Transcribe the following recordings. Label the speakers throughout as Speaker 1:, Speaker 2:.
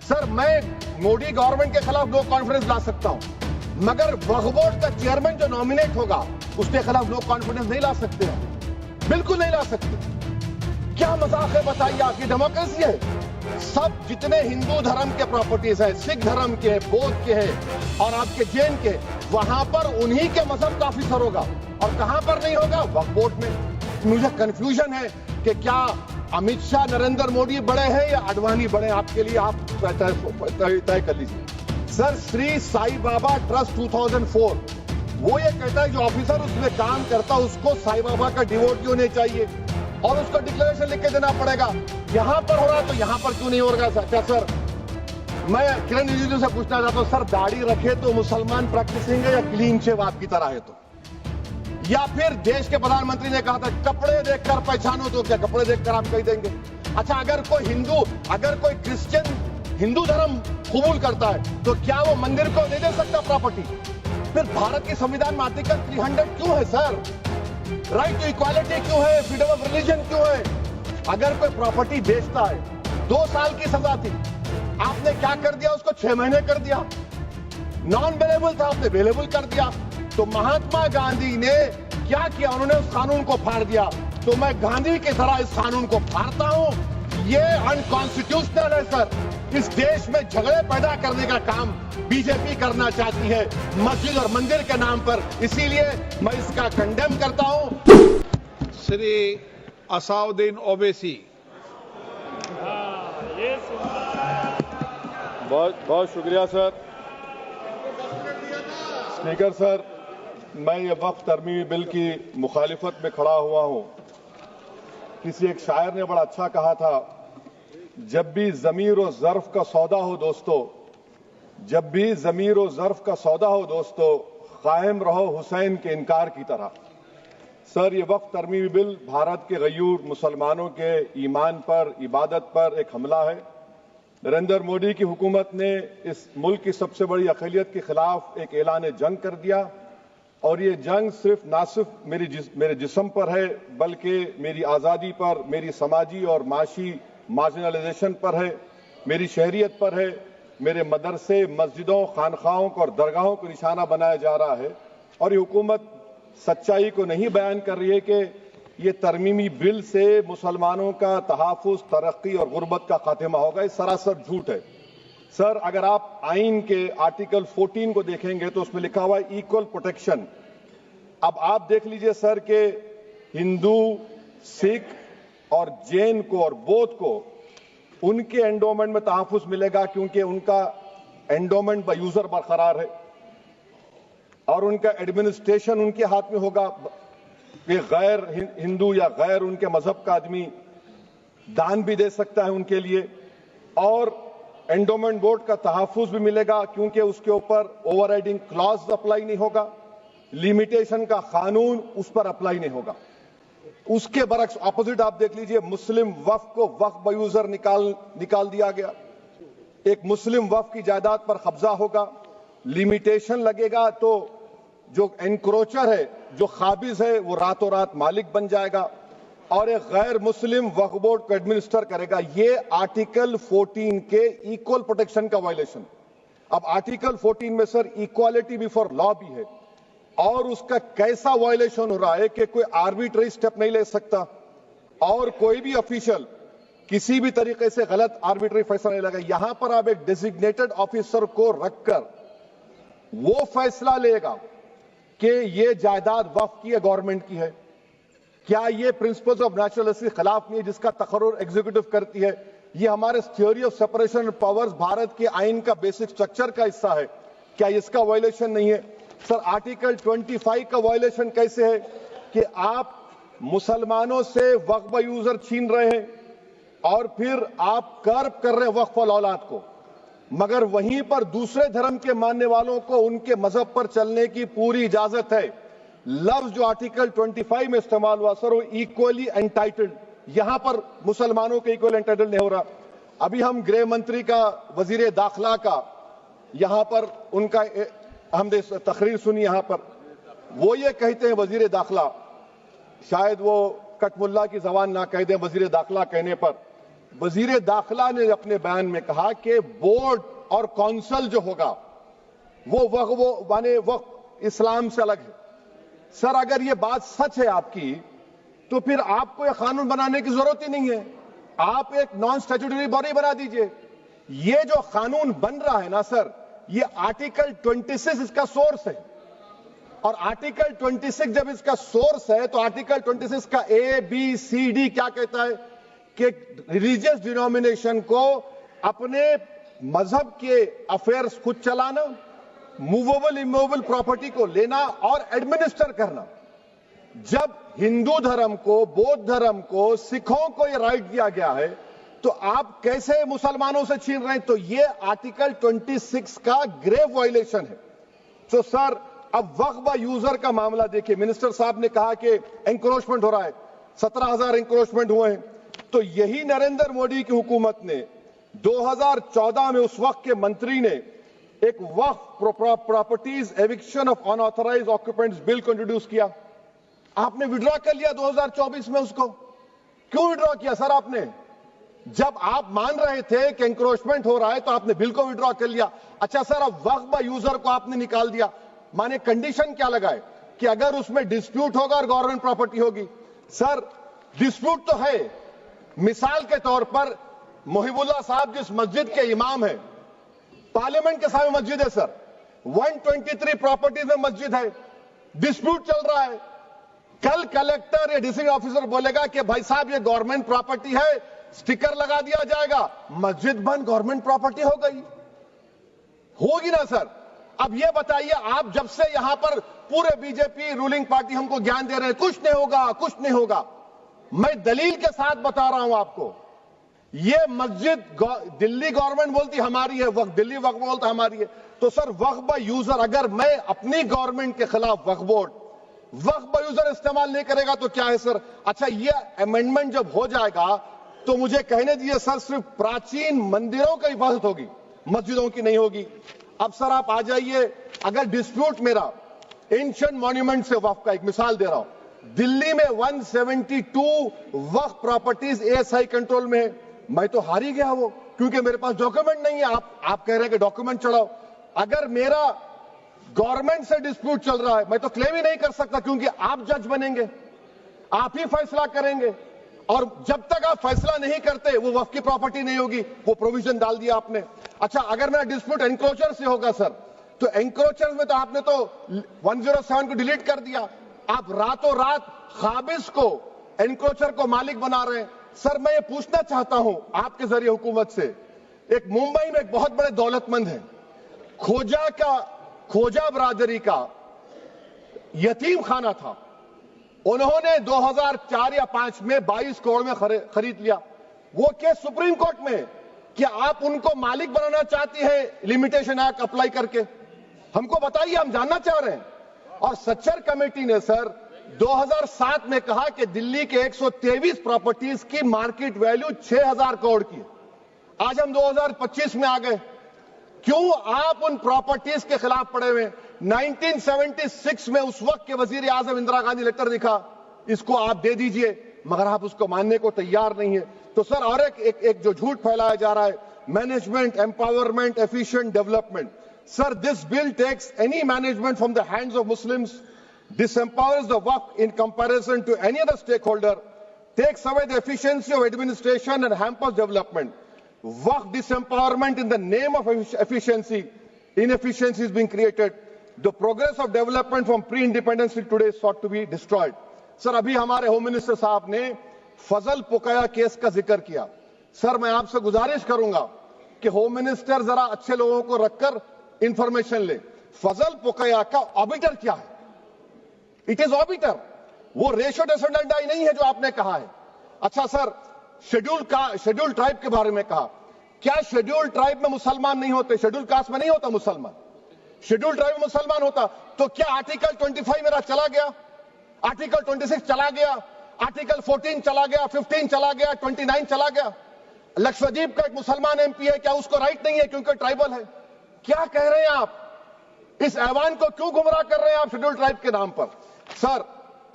Speaker 1: Sir मैं Modi government के खिलाफ नो कॉन्फिडेंस ला सकता हूं, मगर वक्फ बोर्ड का चेयरमैन जो नॉमिनेट होगा उसके खिलाफ नो कॉन्फिडेंस नहीं ला सकते हैं, बिल्कुल नहीं ला सकते। क्या मजाक है बताइए, आपकी डेमोक्रेसी है। सब जितने हिंदू धर्म के प्रॉपर्टीज है, सिख धर्म के, बौद्ध के हैं और आपके जैन के, वहां पर उन्हीं के मजहब का ऑफिसर होगा। और कहां पर नहीं होगा? वक्फ बोर्ड में। मुझे कंफ्यूजन है कि क्या अमित शाह नरेंद्र मोदी बड़े हैं या अडवाणी बड़े हैं। आपके लिए आप तय कर लीजिए। सर श्री साई बाबा ट्रस्ट 2004 वो ये कहता है जो ऑफिसर उसमें काम करता है उसको साई बाबा का डिवोटी होने चाहिए और उसको डिक्लेरेशन लिख के देना पड़ेगा। यहां पर हो रहा तो यहां पर क्यों नहीं होगा? क्या सर, मैं किरण रिजिजू से पूछना चाहता हूं, सर दाढ़ी रखे तो मुसलमान प्रैक्टिसिंग है या क्लीन शेव आपकी तरह है? तो या फिर देश के प्रधानमंत्री ने कहा था कपड़े देखकर पहचानो, तो क्या कपड़े देखकर आप कह देंगे? अच्छा, अगर कोई क्रिश्चियन हिंदू धर्म कबूल करता है तो क्या वो मंदिर को नहीं दे सकता प्रॉपर्टी? फिर भारत के संविधान में आर्टिकल 300 क्यों है सर? राइट टू इक्वालिटी क्यों है? फ्रीडम ऑफ रिलीजन क्यों है? अगर कोई प्रॉपर्टी बेचता है, 2 साल की सजा थी, आपने क्या कर दिया? उसको 6 महीने कर दिया। नॉन अवेलेबल था, आपने अवेलेबल कर दिया। तो महात्मा गांधी ने क्या किया? उन्होंने उस कानून को फाड़ दिया। तो मैं गांधी की तरह इस कानून को फाड़ता हूं। ये अनकॉन्स्टिट्यूशनल है सर। इस देश में झगड़े पैदा करने का काम बीजेपी करना चाहती है मस्जिद और मंदिर के नाम पर, इसीलिए मैं इसका कंडेम करता हूं।
Speaker 2: श्री असाउद्दीन ओवैसी।
Speaker 3: बहुत बहुत शुक्रिया सर। स्पीकर सर, मैं ये वक्फ तरमीमी बिल की मुखालिफत में खड़ा हुआ हूं। किसी एक शायर ने बड़ा अच्छा कहा था, जब भी ज़मीर और ज़र्फ का सौदा हो दोस्तों, जब भी ज़मीर और ज़र्फ का सौदा हो दोस्तों, कायम रहो हुसैन के इनकार की तरह। सर, ये वक्फ तरमीमी बिल भारत के गयूर मुसलमानों के ईमान पर, इबादत पर एक हमला है। नरेंद्र मोदी की हुकूमत ने इस मुल्क की सबसे बड़ी अक़लियत के खिलाफ एक ऐलान जंग कर दिया और ये जंग ना सिर्फ मेरे जिस्म पर है, बल्कि मेरी आज़ादी पर, मेरी समाजी और माशी मार्जिनलाइजेशन पर है, मेरी शहरियत पर है, मेरे मदरसे, मस्जिदों, खानखाहों को और दरगाहों को निशाना बनाया जा रहा है। और ये हुकूमत सच्चाई को नहीं बयान कर रही है कि ये तरमीमी बिल से मुसलमानों का तहफ़्फ़ुज़, तरक्की और गुर्बत का खात्मा होगा। ये सरासर झूठ है। सर, अगर आप आइन के आर्टिकल 14 को देखेंगे तो उसमें लिखा हुआ है इक्वल प्रोटेक्शन। अब आप देख लीजिए सर के हिंदू, सिख और जैन को और बौद्ध को उनके एंडोमेंट में तहफ़्फ़ुज़ मिलेगा क्योंकि उनका एंडोमेंट बाय यूजर बरकरार है और उनका एडमिनिस्ट्रेशन उनके हाथ में होगा। कि गैर हिंदू या गैर उनके मजहब का आदमी दान भी दे सकता है उनके लिए, और एंडोमेंट बोर्ड का तहफ़्फ़ुज़ भी मिलेगा क्योंकि उसके ऊपर ओवरराइडिंग क्लॉज अप्लाई नहीं होगा, लिमिटेशन का कानून उस पर अप्लाई नहीं होगा। उसके बरक्स ऑपोजिट आप देख लीजिए, मुस्लिम वक्फ को वक्फ बाय यूजर निकाल दिया गया। एक मुस्लिम वक्फ की जायदाद पर कब्जा होगा, लिमिटेशन लगेगा तो जो एनक्रोचर है, जो खाबिज है, वो रातों रात मालिक बन जाएगा और एक गैर मुस्लिम वक्फ बोर्ड को एडमिनिस्टर करेगा। ये आर्टिकल 14 के इक्वल प्रोटेक्शन का वायलेशन। अब आर्टिकल 14 में सर इक्वालिटी बिफोर लॉ भी है और उसका कैसा वायलेशन हो रहा है कि कोई आर्बिट्ररी स्टेप नहीं ले सकता और कोई भी ऑफिशियल किसी भी तरीके से गलत आर्बिट्ररी फैसला नहीं लेगा। यहां पर आप एक डेजिग्नेटेड ऑफिसर को रखकर वो फैसला लेगा कि ये जायदाद वक्फ की है, गवर्नमेंट की है। क्या ये प्रिंसिपल्स ऑफ नेचुरलिटी के खिलाफ नहीं है जिसका तकर्रुर एग्जीक्यूटिव करती है? ये हमारे theory of separation of powers Bharat के आइन का बेसिक स्ट्रक्चर का हिस्सा है। क्या इसका वायलेशन नहीं है? सर, आर्टिकल 25 का वायलेशन कैसे है कि आप मुसलमानों से वक्फ बाय यूजर छीन रहे हैं और फिर आप कर्ब कर रहे हैं वक्फ औलाद को, मगर वहीं पर दूसरे धर्म के मानने वालों को उनके मजहब पर चलने की पूरी इजाजत है। लफ्ज जो आर्टिकल 25 में इस्तेमाल हुआ सर, वो इक्वली एंटाइटल्ड, यहां पर मुसलमानों के इक्वल एंटाइटल्ड नहीं हो रहा। अभी हम गृह मंत्री का, वजीर दाखिला का यहां पर उनका हमने तकरीर सुनी, यहां पर वो ये कहते हैं वजीर दाखिला, शायद वो कटमुल्ला की जबान ना कह दें वजीर दाखिला कहने पर,
Speaker 1: वजीर दाखिला ने अपने बयान में कहा कि बोर्ड और काउंसिल जो होगा वो माने वक्फ इस्लाम से अलग है। सर, अगर ये बात सच है आपकी, तो फिर आपको यह कानून बनाने की जरूरत ही नहीं है। आप एक नॉन स्टैट्यूटरी बॉडी बना दीजिए। ये जो कानून बन रहा है ना सर, ये आर्टिकल 26 इसका सोर्स है, और आर्टिकल 26 जब इसका सोर्स है तो आर्टिकल 26 का ABCD क्या कहता है कि रिलीजियस डिनोमिनेशन को अपने मजहब के अफेयर्स खुद चलाना, मूवेबल इमूवेबल प्रॉपर्टी को लेना और एडमिनिस्टर करना। जब हिंदू धर्म को, बौद्ध धर्म को, सिखों को यह राइट दिया गया है, तो आप कैसे मुसलमानों से छीन रहे हैं? तो यह आर्टिकल 26 का ग्रेव वायलेशन है। तो सर, अब वक्फ यूजर का मामला देखिए, मिनिस्टर साहब ने कहा कि एंक्रोचमेंट हो रहा है, 17,000 एंक्रोचमेंट हुए हैं। तो यही नरेंद्र मोदी की हुकूमत ने 2014 में उस वक्त के मंत्री ने एक Waqf properties eviction of unauthorised occupants bill को इंट्रोड्यूस किया। आपने विड्रॉ कर लिया 2024 में उसको। क्यों विड्रॉ किया सर आपने? जब आप मान रहे थे कि एंक्रोचमेंट हो रहा है तो आपने बिल को विड्रॉ कर लिया। अच्छा सर, अब वक्फ यूजर को आपने निकाल दिया। माने कंडीशन क्या लगाए कि अगर उसमें डिस्प्यूट होगा और गवर्नमेंट प्रॉपर्टी होगी। सर, डिस्प्यूट तो है। मिसाल के तौर पर मोहिबुल्लाह साहब जिस मस्जिद के इमाम है, पार्लियामेंट के सामने मस्जिद है सर, 123 प्रॉपर्टीज में मस्जिद है, डिस्प्यूट चल रहा है। कल कलेक्टर या डिस्ट्रिक्ट ऑफिसर बोलेगा कि भाई साहब ये गवर्नमेंट प्रॉपर्टी है, स्टिकर लगा दिया जाएगा, मस्जिद बंद, गवर्नमेंट प्रॉपर्टी हो गई। होगी ना सर? अब ये बताइए, आप जब से यहां पर पूरे बीजेपी रूलिंग पार्टी हमको ज्ञान दे रहे हैं कुछ नहीं होगा, कुछ नहीं होगा। मैं दलील के साथ बता रहा हूं आपको, ये मस्जिद दिल्ली गवर्नमेंट बोलती हमारी है, वक्फ दिल्ली वक्फ बोलता हमारी है। तो सर, वक्फ यूजर, अगर मैं अपनी गवर्नमेंट के खिलाफ वक्फ बोर्ड वक्फ यूजर इस्तेमाल नहीं करेगा तो क्या है सर? अच्छा, ये अमेंडमेंट जब हो जाएगा तो मुझे कहने दीजिए सर, सिर्फ प्राचीन मंदिरों की हिफाजत होगी, मस्जिदों की नहीं होगी। अब सर आप आ जाइए, अगर डिस्प्यूट मेरा एंशिएंट मॉन्यूमेंट से वक्फ का, एक मिसाल दे रहा हूं, दिल्ली में 172 वक्फ प्रॉपर्टीज ASI कंट्रोल में है, मैं तो हार ही गया वो, क्योंकि मेरे पास डॉक्यूमेंट नहीं है। आप कह रहे हैं कि डॉक्यूमेंट चढ़ाओ। अगर मेरा गवर्नमेंट से डिस्प्यूट चल रहा है, मैं तो क्लेम ही नहीं कर सकता, क्योंकि आप जज बनेंगे, आप ही फैसला करेंगे, और जब तक आप फैसला नहीं करते वो वक्फ की प्रॉपर्टी नहीं होगी। वो प्रोविजन डाल दिया आपने। अच्छा, अगर मेरा डिस्प्यूट एंक्रोचर से होगा सर, तो एंक्रोचर में तो आपने तो 107 को डिलीट कर दिया। आप रातों रात खाबिज को, एंक्रोचर को मालिक बना रहे हैं। सर, मैं ये पूछना चाहता हूं आपके जरिए हुकूमत से, एक मुंबई में एक बहुत बड़े दौलतमंद है, खोजा बरादरी का यतीम खाना था, उन्होंने 2004 या 5 में 22 करोड़ में खरीद लिया। वो केस सुप्रीम कोर्ट में, क्या आप उनको मालिक बनाना चाहती है लिमिटेशन एक्ट अप्लाई करके? हमको बताइए, हम जानना चाह रहे हैं। और सच्चर कमेटी ने सर 2007 में कहा कि दिल्ली के 123 प्रॉपर्टीज की मार्केट वैल्यू 6,000 करोड़ की। आज हम 2025 में आ गए। क्यों आप उन प्रॉपर्टीज के खिलाफ पड़े हुए? 1976 में उस वक्त के वजीर आजम इंदिरा गांधी लेटर लिखा, इसको आप दे दीजिए, मगर आप उसको मानने को तैयार नहीं है। तो सर, और एक जो झूठ फैलाया जा रहा है, management, empowerment, efficient development. Sir, this bill takes any management from the hands of Muslims, disempowers the waqf in comparison to any other stakeholder, takes away the efficiency of administration and hampers development. Waqf disempowerment in the name of efficiency, inefficiency is being created. The progress of development from pre-independence till today is sought to be destroyed. Sir, अभी हमारे home minister साहब ने फजल पुकाया case का जिक्र किया। Sir, मैं आपसे गुजारिश करूंगा कि होम मिनिस्टर जरा अच्छे लोगों को रखकर इंफॉर्मेशन ले। फजल पुकाया का ऑबिटर क्या है? इट इज ऑबिटर, वो रेशो डेसेंडेंटाई नहीं है जो आपने कहा है। अच्छा सर, शेड्यूल ट्राइब के बारे में कहा, क्या शेड्यूल ट्राइब में मुसलमान नहीं होते? शेड्यूल कास्ट में नहीं होता मुसलमान, शेड्यूल ट्राइब में मुसलमान होता। तो क्या आर्टिकल 25 मेरा चला गया, आर्टिकल 26 चला गया, आर्टिकल 14 चला गया, 15 चला गया, 29 चला गया? लक्षद्वीप का एक मुसलमान MP है, क्या उसको राइट नहीं है क्योंकि ट्राइबल है? क्या कह रहे हैं आप? इस ऐवान को क्यों गुमराह कर रहे हैं आप शेड्यूल ट्राइब के नाम पर? सर,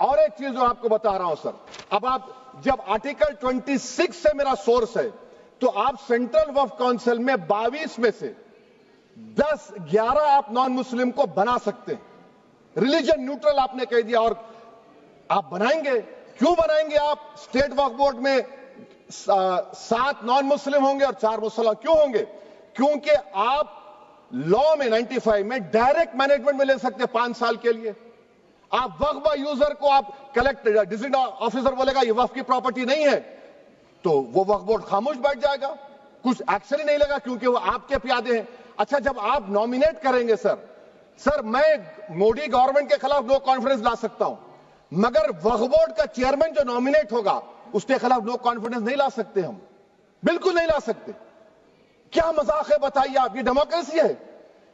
Speaker 1: और एक चीज जो आपको बता रहा हूं सर, अब आप जब आर्टिकल 26 से मेरा सोर्स है, तो आप सेंट्रल वक्फ काउंसिल में 22 में से 10-11 आप नॉन मुस्लिम को बना सकते हैं। रिलीजन न्यूट्रल आपने कह दिया, और आप बनाएंगे। क्यों बनाएंगे आप? स्टेट वक्फ बोर्ड में 7 नॉन मुस्लिम होंगे और 4 मुसलमान। क्यों होंगे? क्योंकि आप लॉ में 95 में डायरेक्ट मैनेजमेंट में ले सकते हैं 5 साल के लिए। आप वक्फ यूजर को आप कलेक्ट डिस्ट्रिक्ट ऑफिसर बोलेगा ये वक्फ की प्रॉपर्टी नहीं है, तो वो वक्फ बोर्ड खामोश बैठ जाएगा, कुछ एक्शन ही नहीं लेगा, क्योंकि वो आपके प्यादे हैं। अच्छा, जब आप नॉमिनेट करेंगे सर मैं मोदी गवर्नमेंट के खिलाफ नो कॉन्फिडेंस ला सकता हूं, मगर वक्फ बोर्ड का चेयरमैन जो नॉमिनेट होगा उसके खिलाफ नो कॉन्फिडेंस नहीं ला सकते। हम बिल्कुल नहीं ला सकते। क्या मजाक है बताइए आप? ये डेमोक्रेसी है।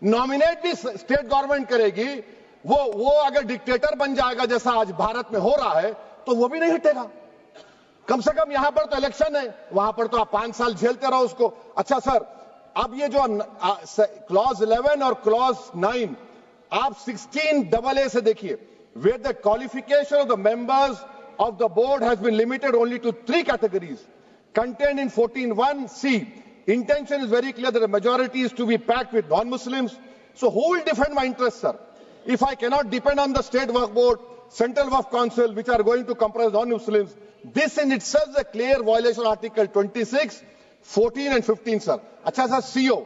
Speaker 1: नॉमिनेट भी स्टेट गवर्नमेंट करेगी। वो अगर डिक्टेटर बन जाएगा जैसा आज भारत में हो रहा है तो वो भी नहीं हटेगा। कम से कम यहां पर तो इलेक्शन है, वहां पर तो आप 5 साल झेलते रहो उसको। अच्छा सर, अब ये जो क्लॉज 11 और क्लॉज 9 आप 16AA से देखिए, where the qualification of the members of the board has been limited only to 3 categories contained in 14(1)(c). Intention is very clear that the majority is to be packed with non-Muslims. So who will defend my interests, sir? If I cannot depend on the state waqf board, central waqf council, which are going to comprise non-Muslims, this in itself is a clear violation of Article 26, 14 and 15, sir. अच्छा sir, CO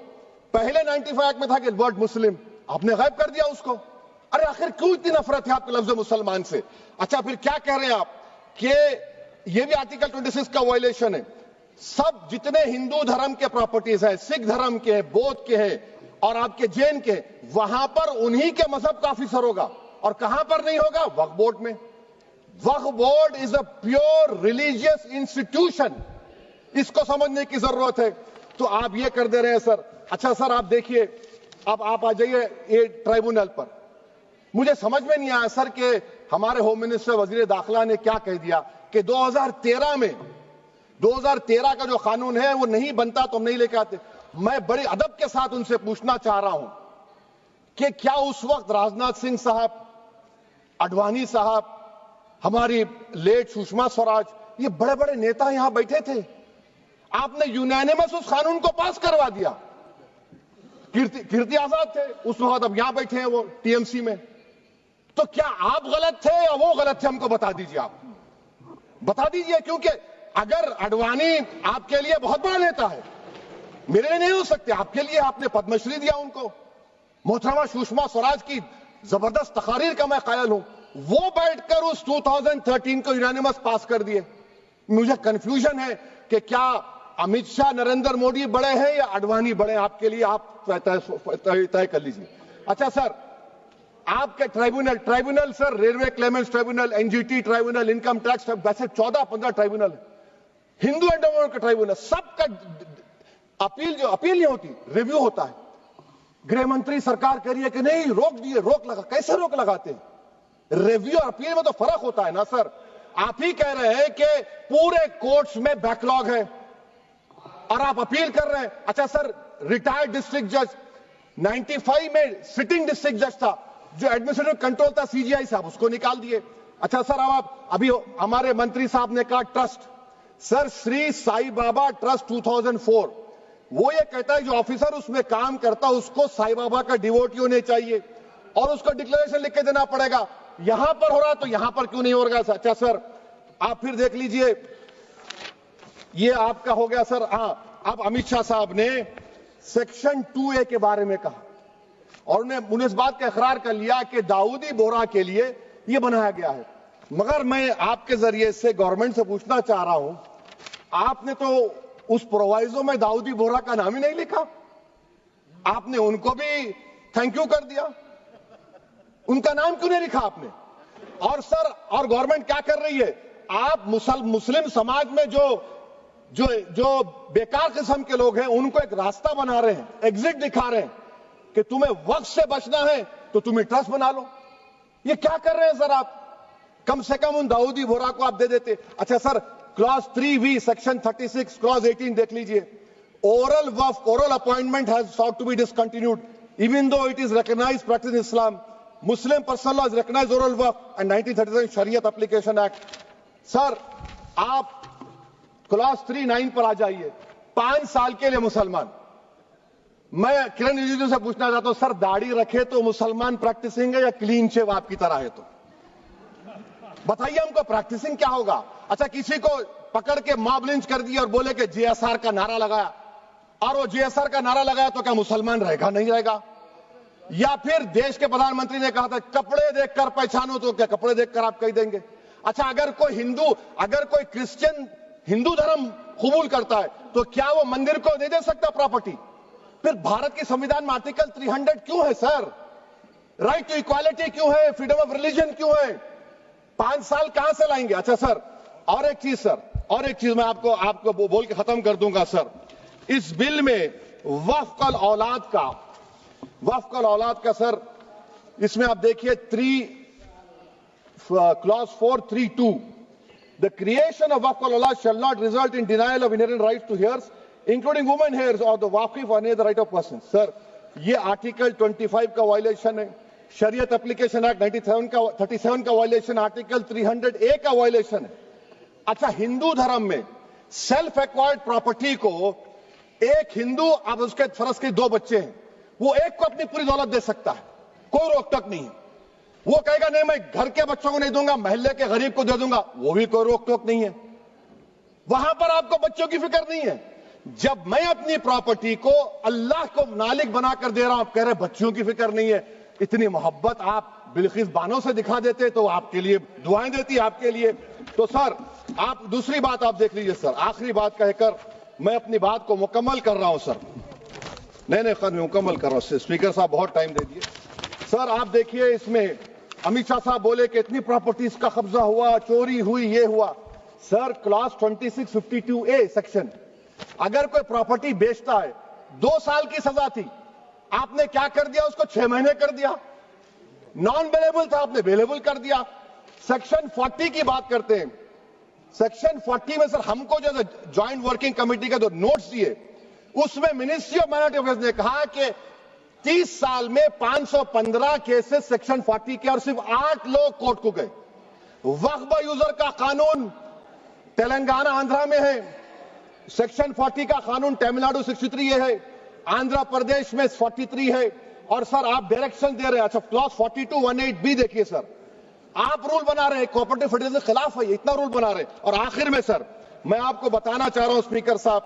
Speaker 1: पहले 95 act में था कि word मुस्लिम, आपने गायब कर दिया उसको। अरे आखिर क्यों इतनी नफरत है आपके लफ्ज मुसलमान से? अच्छा, फिर क्या कह रहे हैं आप कि ये भी आर्टिकल 26 का वायलेशन है। सब जितने हिंदू धर्म के प्रॉपर्टीज हैं, सिख धर्म के हैं, बौद्ध के हैं और आपके जैन के, वहां पर उन्हीं के मजहब का ऑफिसर होगा। और कहां पर नहीं होगा? वक्फ बोर्ड में। Waqf board is a pure religious institution, इसको समझने की जरूरत है। तो आप ये कर दे रहे हैं सर। अच्छा सर, आप देखिए, अब आप आ जाइए ये ट्राइब्यूनल पर। मुझे समझ में नहीं आया सर कि हमारे होम मिनिस्टर वजीर दाखिला ने क्या कह दिया कि 2013 का जो कानून है वो नहीं बनता तो हम नहीं लेके आते। मैं बड़े अदब के साथ उनसे पूछना चाह रहा हूं कि क्या उस वक्त राजनाथ सिंह साहब, अडवाणी साहब, हमारी लेट सुषमा स्वराज, ये बड़े बड़े नेता यहां बैठे थे? आपने यूनानिमस उस कानून को पास करवा दिया। कीर्ति आजाद थे उस वक्त, अब यहां बैठे हैं वो टीएमसी में। तो क्या आप गलत थे या वो गलत थे? हमको बता दीजिए, आप बता दीजिए। क्योंकि अगर अडवाणी आपके लिए बहुत बड़ा नेता है, मेरे लिए नहीं हो सकते, आपके लिए आपने पद्मश्री दिया उनको। मोहतरमा सुषमा स्वराज की जबरदस्त तकारीर का मैं कायल हूं। वो बैठकर उस 2013 को यूनानिमस पास कर दिए। मुझे कंफ्यूजन है कि क्या अमित शाह, नरेंद्र मोदी बड़े हैं या अडवाणी बड़े हैं? आपके लिए आप तय कर लीजिए। अच्छा सर, आपके tribunal sir, railway Clements tribunal, NGT tribunal, income tax, वैसे 14-15 ट्राइब्यूनल है। हिंदू एंडोमेंट का ट्राइब्यूनल, सबका अपील नहीं होती, रिव्यू होता है। गृह मंत्री सरकार कह रही है कि नहीं, रोक दिए, रोक लगा। कैसे रोक लगाते हैं? रिव्यू और अपील में तो फर्क होता है ना सर। आप ही कह रहे हैं कि पूरे कोर्ट्स में बैकलॉग है और आप अपील कर रहे हैं। अच्छा सर, रिटायर्ड डिस्ट्रिक्ट जज 95 में सिटिंग डिस्ट्रिक्ट जज था, जो एडमिनिस्ट्रेटिव कंट्रोल था सीजीआई साहब, उसको निकाल दिए। अच्छा सर, अब आप अभी हमारे मंत्री साहब ने कहा trust, sir Shri Sai Baba trust 2004, वो ये कहता है जो ऑफिसर उसमें काम करता है उसको साई बाबा का डिवोटी होने चाहिए और उसको डिक्लेरेशन लिख के देना पड़ेगा। यहां पर हो रहा तो यहां पर क्यों नहीं हो रहा? अच्छा सर, आप फिर देख लीजिए, ये आपका हो गया सर। हाँ, अब अमित शाह साहब ने सेक्शन 2A के बारे में कहा और उन्होंने इस बात का इकरार कर लिया कि दाऊदी बोहरा के लिए यह बनाया गया है। मगर मैं आपके जरिए से गवर्नमेंट से पूछना चाह रहा हूं, आपने तो उस प्रोवाइजो में दाऊदी बोहरा का नाम ही नहीं लिखा। आपने उनको भी थैंक यू कर दिया, उनका नाम क्यों नहीं लिखा आपने? और सर, और गवर्नमेंट क्या कर रही है? आप मुस्लिम समाज में जो बेकार किस्म के लोग हैं उनको एक रास्ता बना रहे हैं, एग्जिट दिखा रहे हैं कि तुम्हें वक्त से बचना है तो तुम्हें ट्रस्ट बना लो। ये क्या कर रहे हैं सर आप? कम से कम उन दाऊदी बोहरा को आप दे देते। अच्छा sir, clause 3V section 36 clause 18 देख लीजिए। Oral Waqf, oral appointment has sought to be discontinued even though it is recognized practice in Islam. Muslim personal law is recognized oral waqf and 1937 Shariat Application Act. Sir, आप clause 3(9) पर आ जाइए। 5 साल के लिए मुसलमान। मैं किरण रिजिजू से पूछना चाहता हूं, सर दाढ़ी रखे तो मुसलमान प्रैक्टिसिंग है या क्लीन शेव आपकी तरह है? तो बताइए हमको प्रैक्टिसिंग क्या होगा? अच्छा, किसी को पकड़ के मॉब लिंच कर दिया और बोले कि जीएसआर का नारा लगाया, और वो जीएसआर का नारा लगाया तो क्या मुसलमान रहेगा? नहीं रहेगा। या फिर देश के प्रधानमंत्री ने कहा था कपड़े देखकर पहचानो, तो क्या कपड़े देखकर आप कह देंगे? अच्छा, अगर कोई क्रिश्चियन हिंदू धर्म कबूल करता है तो क्या वो मंदिर को नहीं दे सकता प्रॉपर्टी? फिर भारत के संविधान में आर्टिकल 300 क्यों है सर? राइट टू इक्वालिटी क्यों है? फ्रीडम ऑफ रिलीजन क्यों है? 5 साल कहां से लाएंगे? अच्छा सर, और एक चीज मैं आपको बोल के खत्म कर दूंगा सर। इस बिल में वक्फ औलाद का सर, इसमें आप देखिए clause 432, the creation of waqf औलाद shall not result in denial of inherent rights to heirs including women heirs और the waqif or any other right of person. Sir, ये आर्टिकल 25 का वायलेशन है, शरीयत एप्लीकेशन एक्ट 37 का वायलेशन, आर्टिकल 300A का violation है। अच्छा, हिंदू धर्म में सेल्फ एक्वायर्ड प्रॉपर्टी को एक हिंदू, अब उसके फर्ज के 2 बच्चे हैं, वो एक को अपनी पूरी दौलत दे सकता है, कोई रोक टोक नहीं है। वो कहेगा नहीं मैं घर के बच्चों को नहीं दूंगा, मोहल्ले के गरीब को दे दूंगा, वो भी कोई रोक टोक नहीं है। वहां पर आपको बच्चों की फिक्र नहीं है। जब मैं अपनी प्रॉपर्टी को अल्लाह को मालिक बनाकर दे रहा हूं, आप कह रहे बच्चियों की फिक्र नहीं है। इतनी मोहब्बत आप बिल्किस बानो से दिखा देते तो आपके लिए दुआएं देती आपके लिए। तो सर, आप दूसरी बात आप देख लीजिए सर, आखिरी बात कहकर मैं अपनी बात को मुकम्मल कर रहा हूं सर। नहीं खैर, मैं मुकम्मल कर रहा हूं। स्पीकर साहब बहुत टाइम दे दिए। सर आप देखिए, इसमें अमित शाह साहब बोले कि इतनी प्रॉपर्टीज का कब्जा हुआ, चोरी हुई, ये हुआ। सर, क्लास 2652A सेक्शन, अगर कोई प्रॉपर्टी बेचता है 2 साल की सजा थी, आपने क्या कर दिया? उसको 6 महीने कर दिया। नॉन बेलेबल था, आपने बेलेबल कर दिया। सेक्शन 40 की बात करते हैं। सेक्शन 40 में सर हमको जो ज्वाइंट वर्किंग कमेटी का जो नोट्स दिए, उसमें मिनिस्ट्री ऑफ माइनॉरिटी अफेयर्स ने कहा कि 30 साल में 515 केसेस सेक्शन 40 के, और सिर्फ 8 लोग कोर्ट को गए। वक्फ यूजर का कानून तेलंगाना आंध्रा में है, सेक्शन 40 का कानून तमिलनाडु 63 है, आंध्र प्रदेश में 43 है। और सर आप डायरेक्शन दे रहे हैं। अच्छा, क्लॉज 4218B देखिए सर, आप रूल बना रहे हैं, कोऑपरेटिव फेडरलिज्म के खिलाफ है, इतना रूल बना रहे हैं। और आखिर में सर मैं आपको बताना चाह रहा हूं स्पीकर साहब,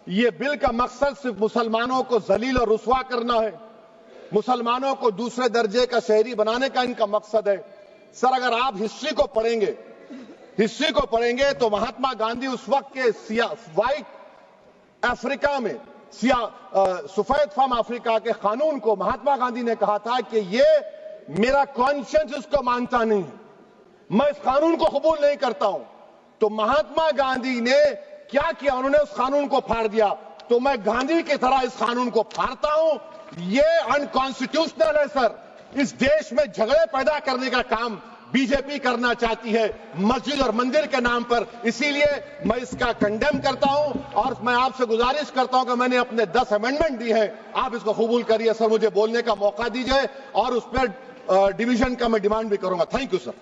Speaker 1: ये बिल का मकसद सिर्फ मुसलमानों को जलील और रुस्वा करना है, मुसलमानों को दूसरे दर्जे का शहरी बनाने का इनका मकसद है। सर अगर आप हिस्ट्री को पढ़ेंगे तो महात्मा गांधी उस वक्त के व्हाइट अफ्रीका में सफेद फार्म अफ्रीका के कानून को महात्मा गांधी ने कहा था कि ये मेरा कॉन्शियंस इसको मानता नहीं है, मैं इस कानून को कबूल नहीं करता हूं। तो महात्मा गांधी ने क्या किया? उन्होंने उस कानून को फाड़ दिया। तो मैं गांधी की तरह इस कानून को फाड़ता हूं। ये अनकॉन्स्टिट्यूशनल है सर। इस देश में झगड़े पैदा करने का काम बीजेपी करना चाहती है मस्जिद और मंदिर के नाम पर, इसीलिए मैं इसका कंडेम करता हूं। और मैं आपसे गुजारिश करता हूं कि मैंने अपने 10 अमेंडमेंट दी है, आप इसको कबूल करिए सर, मुझे बोलने का मौका दीजिए और उस पर डिवीजन का मैं डिमांड भी करूंगा। Thank you sir.